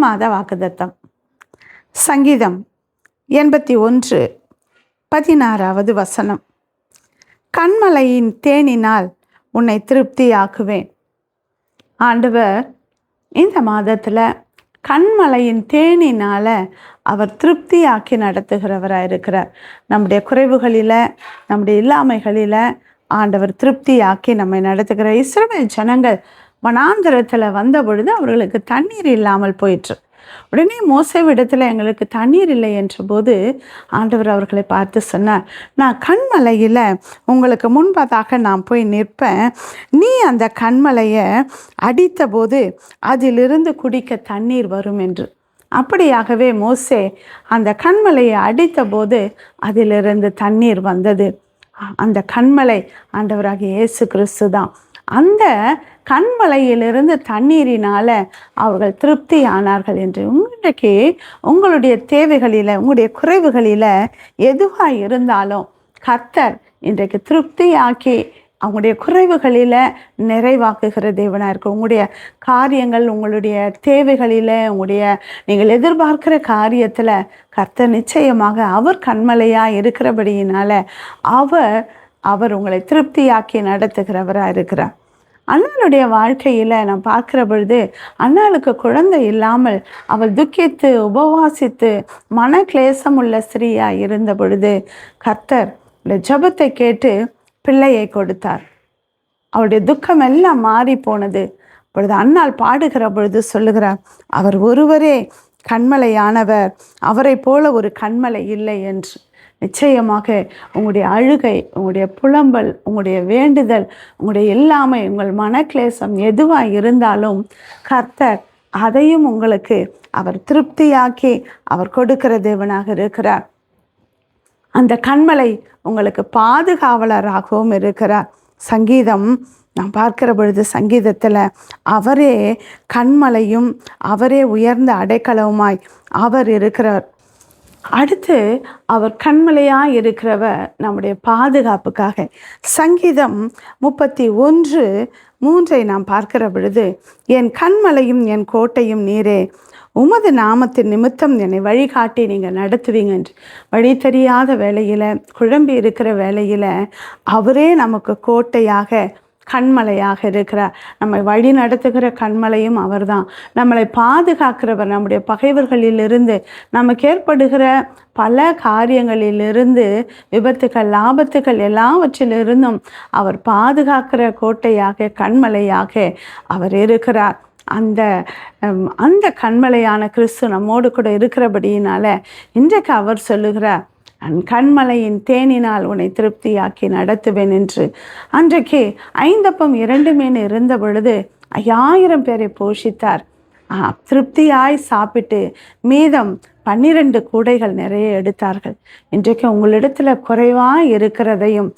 மாத வாக்குத்தத்தம். சங்கீதம் 81:16 கண்மலையின் தேனினால் உன்னை திருப்தியாக்குவேன். ஆண்டவர் இந்த மாதத்தில் கண்மலையின் தேனினால் அவர் திருப்தியாக்கி நடத்துகிறவராக இருக்கிறார். நம்முடைய குறைவுகளில், நம்முடைய இல்லாமைகளில் ஆண்டவர் திருப்தியாக்கி நம்மை நடத்துகிறார். இஸ்ரவேல் ஜனங்கள் வனாந்தரத்தில் வந்த பொழுது அவர்களுக்கு தண்ணீர் இல்லாமல் போயிற்று. உடனே மோசேவிடத்தில் எங்களுக்கு தண்ணீர் இல்லை என்ற போது ஆண்டவர் அவர்களை பார்த்து சொன்னார், நான் கண்மலையில் உங்களுக்கு முன்பதாக நான் போய் நிற்பேன். நீ அந்த கண்மலையை அடித்த போது அதிலிருந்து குடிக்க தண்ணீர் வரும் என்று. அப்படியாகவே மோசே அந்த கண்மலையை அடித்த போது அதிலிருந்து தண்ணீர் வந்தது. அந்த கண்மலை ஆண்டவராகிய இயேசு கிறிஸ்து தான். அந்த கண்மலையிலிருந்து தண்ணீரினால அவர்கள் திருப்தி ஆனார்கள் என்று. இன்றைக்கு உங்களுடைய தேவைகளில், உங்களுடைய குறைவுகளில் எதுவாக இருந்தாலும் கர்த்தர் இன்றைக்கு திருப்தியாக்கி அவங்களுடைய குறைவுகளில் நிறைவாக்குகிற தேவனாக இருக்கும். உங்களுடைய காரியங்கள், உங்களுடைய தேவைகளில், நீங்கள் எதிர்பார்க்கிற காரியத்தில் கர்த்தர் நிச்சயமாக அவர் கண்மலையாக இருக்கிறபடியினால அவர் உங்களை திருப்தியாக்கி நடத்துகிறவராக இருக்கிறார். அண்ணாளுடைய வாழ்க்கையில் நான் பார்க்குற பொழுது, அண்ணாளுக்கு குழந்தை இல்லாமல் அவள் துக்கித்து உபவாசித்து மன கிளேசம் உள்ள ஸ்திரீயாக இருந்த பொழுது கர்த்தர் ஜெபத்தை கேட்டு பிள்ளையை கொடுத்தார். அவருடைய துக்கம் எல்லாம் மாறி போனது. பொழுது அண்ணாள் பாடுகிற பொழுது சொல்லுகிறார், அவர் ஒருவரே கண்மலையானவர், அவரை போல ஒரு கண்மலை இல்லை என்று. நிச்சயமாக உங்களுடைய அழுகை, உங்களுடைய புலம்பல், உங்களுடைய வேண்டுதல், உங்களுடைய எல்லாமே, உங்கள் மனக்லேசம் எதுவாக இருந்தாலும் கர்த்தர் அதையும் உங்களுக்கு அவர் திருப்தியாக்கி அவர் கொடுக்கிற தேவனாக இருக்கிறார். அந்த கண்மலை உங்களுக்கு பாதுகாவலராகவும் இருக்கிறார். சங்கீதம் நான் பார்க்கிற பொழுது சங்கீதத்தில் அவரே கண்மலையும் அவரே உயர்ந்த அடைக்கலவுமாய் அவர் இருக்கிறார். அடுத்து அவர் கண்மலையாக இருக்கிறவர் நம்முடைய பாதுகாப்புக்காக. சங்கீதம் 31:3 நாம் பார்க்கிற பொழுது, என் கண்மலையும் என் கோட்டையும் நீரே, உமது நாமத்தின் நிமித்தம் என்னை வழிகாட்டி நீங்கள் நடத்துவீங்க என்று. வழி தெரியாத வேளையில், குழம்பி இருக்கிற வேளையில் அவரே நமக்கு கோட்டையாக கண்மலையாக இருக்கிறார். நம்மை வழி நடத்துகிற கண்மலையும் அவர்தான். நம்மளை பாதுகாக்கிறவர். நம்முடைய பகைவர்களிலிருந்து, நமக்கு ஏற்படுகிற பல காரியங்களிலிருந்து, விபத்துக்கள், ஆபத்துக்கள் எல்லாவற்றிலிருந்தும் அவர் பாதுகாக்கிற கோட்டையாக கண்மலையாக அவர் இருக்கிறார். அந்த கண்மலையான கிறிஸ்து நம்மோடு கூட இருக்கிறபடியினால இன்றைக்கு அவர் சொல்லுகிறார், கண்மலையின் தேனினால் உன்னை திருப்தியாக்கி நடத்துவேன் என்று. அன்றைக்கு 5 அப்பம் 2 மீன் இருந்த பொழுது 5000 பேரை போஷித்தார். திருப்தியாய் சாப்பிட்டு மீதம் 12 கூடைகள் நிறைய எடுத்தார்கள். இன்றைக்கு உங்களிடத்துல குறைவாக இருக்கிறதையும்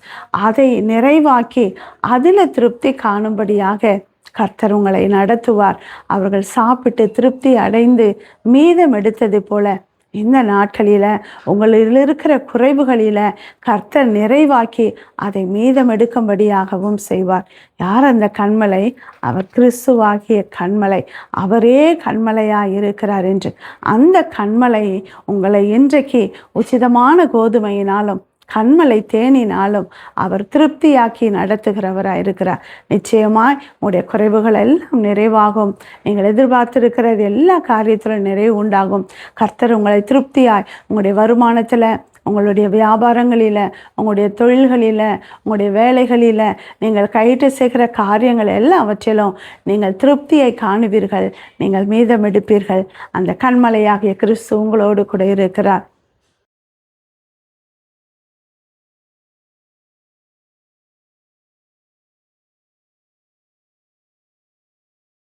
அதை நிறைவாக்கி அதில் திருப்தி காணும்படியாக கர்த்தர் உங்களை நடத்துவார். அவர்கள் சாப்பிட்டு திருப்தி அடைந்து மீதம் எடுத்தது போல இந்த நாட்களில் உங்களில் இருக்கிற குறைவுகளில் கர்த்தர் நிறைவாக்கி அதை மீதம் எடுக்கும்படியாகவும் செய்வார். யார் அந்த கண்மலை? அவர் கிறிஸ்துவாகிய கண்மலை. அவரே கண்மலையாக இருக்கிறார் என்று. அந்த கண்மலை உங்களை இன்றைக்கு உச்சிதமான கோதுமையினாலும் கண்மலை தேனினாலும் அவர் திருப்தியாக்கி நடத்துகிறவராக இருக்கிறார். நிச்சயமாய் உங்களுடைய குறைவுகள் எல்லாம் நிறைவாகும். நீங்கள் எதிர்பார்த்திருக்கிறது எல்லா காரியத்திலும் நிறைவு உண்டாகும். கர்த்தர் உங்களை திருப்தியாய் உங்களுடைய வருமானத்தில், உங்களுடைய வியாபாரங்களில், உங்களுடைய தொழில்களில், உங்களுடைய வேலைகளில், நீங்கள் கையிட்டு செய்கிற காரியங்கள் எல்லாவற்றிலும் நீங்கள் திருப்தியை காணுவீர்கள். நீங்கள் மீதம் எடுப்பீர்கள். அந்த கண்மலையாகிய கிறிஸ்து உங்களோடு கூட இருக்கிறார்.